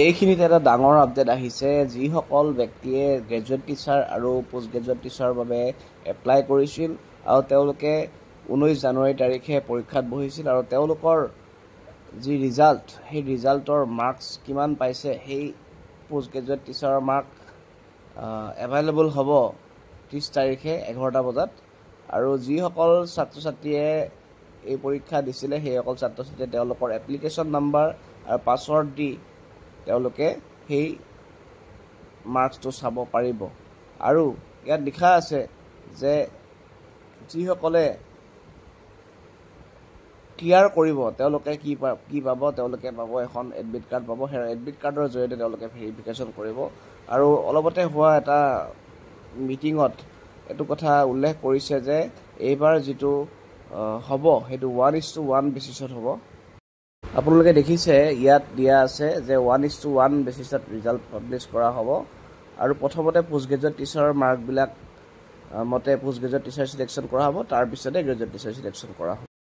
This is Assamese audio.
এইখিনিতে এটা ডাঙৰ আপডেট আহিছে যিসকল ব্যক্তিয়ে গ্ৰেজুৱেট টিচাৰ আৰু পোষ্ট গ্ৰেজুৱেট টিচাৰৰ বাবে এপ্লাই কৰিছিল আৰু তেওঁলোকে 19 জানুৱাৰী তাৰিখে পৰীক্ষাত বহিছিল আৰু তেওঁলোকৰ যি ৰিজাল্ট সেই ৰিজাল্টৰ মাৰ্কছ কিমান পাইছে সেই পোষ্ট গ্ৰেজুৱেট টিচাৰৰ মাৰ্ক এভেইলেবল হ'ব 30 তাৰিখে 11টা বজাত আৰু যিসকল ছাত্ৰ ছাত্ৰীয়ে এই পৰীক্ষা দিছিলে সেইসকল ছাত্ৰ ছাত্ৰীয়ে তেওঁলোকৰ এপ্লিকেশ্যন নাম্বাৰ আৰু পাছৱৰ্ড দি তেওঁলোকে সেই মাৰ্কছটো চাব পাৰিব আৰু ইয়াত লিখা আছে যে যিসকলে ক্লিয়াৰ কৰিব তেওঁলোকে কি পাব তেওঁলোকে পাব এখন এডমিট কাৰ্ড পাব সেই এডমিট কাৰ্ডৰ জৰিয়তে তেওঁলোকে ভেৰিফিকেশ্যন কৰিব আৰু অলপতে হোৱা এটা মিটিঙত এইটো কথা উল্লেখ কৰিছে যে এইবাৰ যিটো হ'ব সেইটো 1:1 বেচিছত হ'ব আপোনালোকে দেখিছে ইয়াত দিয়া আছে যে 1:1 বেচিছত ৰিজাল্ট পাব্লিছ কৰা হ'ব আৰু প্ৰথমতে পোষ্ট গ্ৰেজুৱেট টিচাৰৰ মাৰ্কবিলাক মতে পোষ্ট গ্ৰেজুৱেট টিচাৰ সিলেকশ্যন কৰা হ'ব তাৰ পিছতে গ্ৰেজুৱেট টিচাৰ সিলেকশ্যন কৰা হ'ব